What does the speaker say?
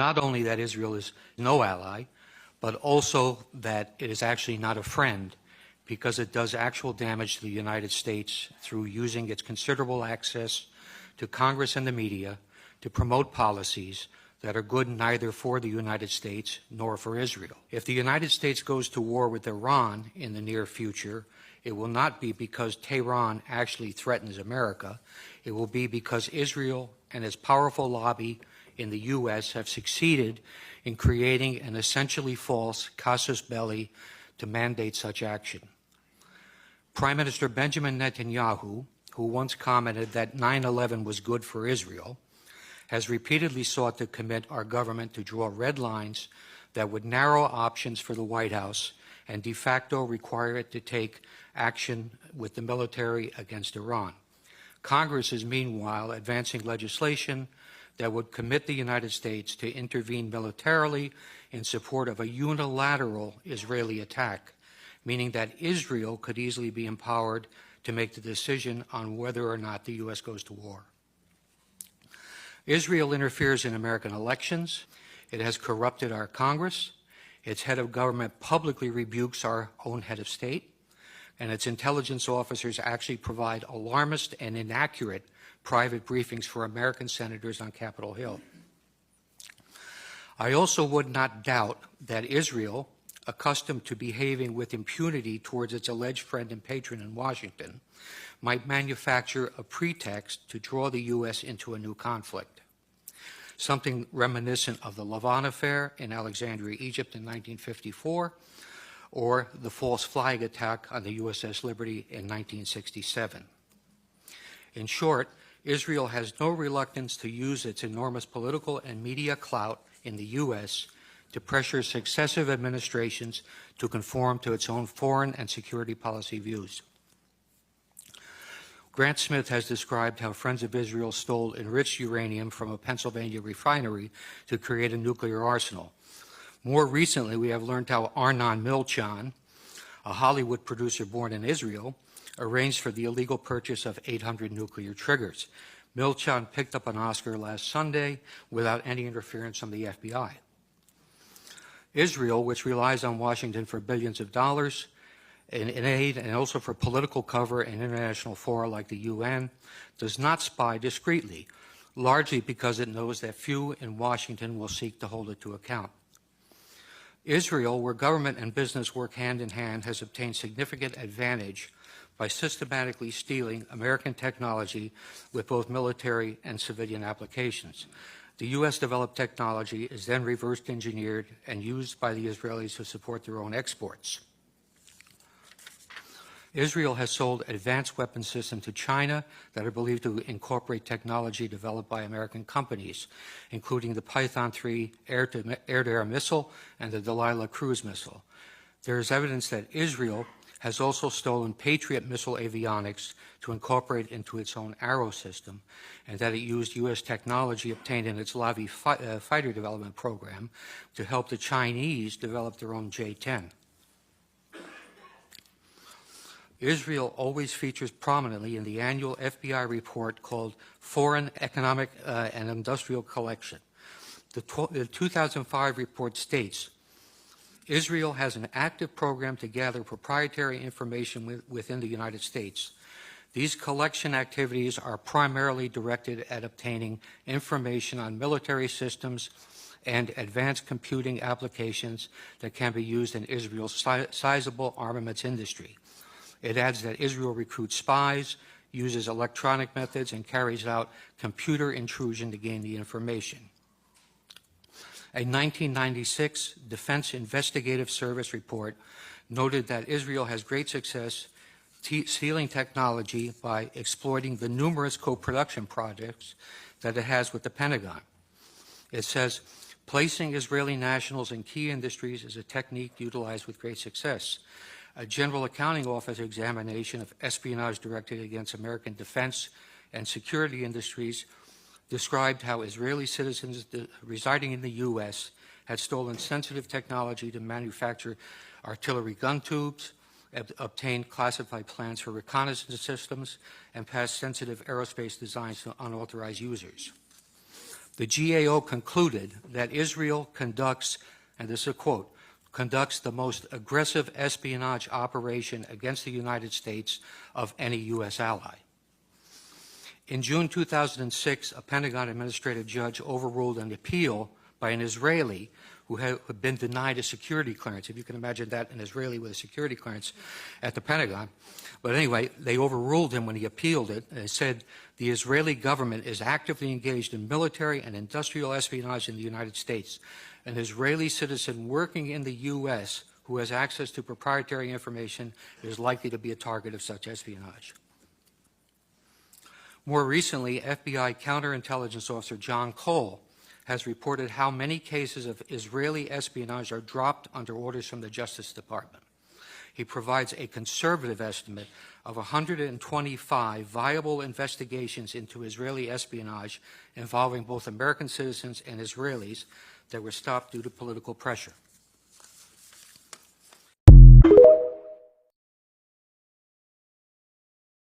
Not only that Israel is no ally, but also that it is actually not a friend because it does actual damage to the United States through using its considerable access to Congress and the media to promote policies that are good neither for the United States nor for Israel. If the United States goes to war with Iran in the near future, it will not be because Tehran actually threatens America. It will be because Israel and its powerful lobby in the U.S. have succeeded in creating an essentially false casus belli to mandate such action. Prime Minister Benjamin Netanyahu, who once commented that 9/11 was good for Israel, has repeatedly sought to commit our government to draw red lines that would narrow options for the White House and de facto require it to take action with the military against Iran. Congress is meanwhile advancing legislation that would commit the United States to intervene militarily in support of a unilateral Israeli attack, meaning that Israel could easily be empowered to make the decision on whether or not the U.S. goes to war. Israel interferes in American elections. It has corrupted our Congress. Its head of government publicly rebukes our own head of state. And its intelligence officers actually provide alarmist and inaccurate private briefings for American senators on Capitol Hill. I also would not doubt that Israel, accustomed to behaving with impunity towards its alleged friend and patron in Washington, might manufacture a pretext to draw the U.S. into a new conflict, something reminiscent of the Lavon affair in Alexandria, Egypt in 1954, or the false flag attack on the USS Liberty in 1967. In short, Israel has no reluctance to use its enormous political and media clout in the U.S. to pressure successive administrations to conform to its own foreign and security policy views. Grant Smith has described how Friends of Israel stole enriched uranium from a Pennsylvania refinery to create a nuclear arsenal. More recently, we have learned how Arnon Milchan, a Hollywood producer born in Israel, arranged for the illegal purchase of 800 nuclear triggers. Milchan picked up an Oscar last Sunday without any interference from the FBI. Israel, which relies on Washington for billions of dollars in aid and also for political cover in international fora like the UN, does not spy discreetly, largely because it knows that few in Washington will seek to hold it to account. Israel, where government and business work hand in hand, has obtained significant advantage by systematically stealing American technology with both military and civilian applications. The U.S.-developed technology is then reverse engineered and used by the Israelis to support their own exports. Israel has sold advanced weapon systems to China that are believed to incorporate technology developed by American companies, including the Python 3 air-to-air missile and the Delilah cruise missile. There is evidence that Israel has also stolen Patriot missile avionics to incorporate into its own Arrow system, and that it used U.S. technology obtained in its Lavi fighter development program to help the Chinese develop their own J-10. Israel always features prominently in the annual FBI report called Foreign Economic and Industrial Collection. The 2005 report states, Israel has an active program to gather proprietary information within the United States. These collection activities are primarily directed at obtaining information on military systems and advanced computing applications that can be used in Israel's sizable armaments industry. It adds that Israel recruits spies, uses electronic methods, and carries out computer intrusion to gain the information. A 1996 Defense Investigative Service report noted that Israel has great success stealing technology by exploiting the numerous co-production projects that it has with the Pentagon. It says, placing Israeli nationals in key industries is a technique utilized with great success. A General Accounting Office examination of espionage directed against American defense and security industries described how Israeli citizens residing in the U.S. had stolen sensitive technology to manufacture artillery gun tubes, obtained classified plans for reconnaissance systems, and passed sensitive aerospace designs to unauthorized users. The GAO concluded that Israel conducts, and this is a quote, conducts the most aggressive espionage operation against the United States of any U.S. ally. In June 2006, a Pentagon administrative judge overruled an appeal by an Israeli who had been denied a security clearance. If you can imagine that, an Israeli with a security clearance at the Pentagon. But anyway, they overruled him when he appealed it. They said the Israeli government is actively engaged in military and industrial espionage in the United States. An Israeli citizen working in the U.S. who has access to proprietary information is likely to be a target of such espionage. More recently, FBI counterintelligence officer John Cole has reported how many cases of Israeli espionage are dropped under orders from the Justice Department. He provides a conservative estimate of 125 viable investigations into Israeli espionage involving both American citizens and Israelis that were stopped due to political pressure.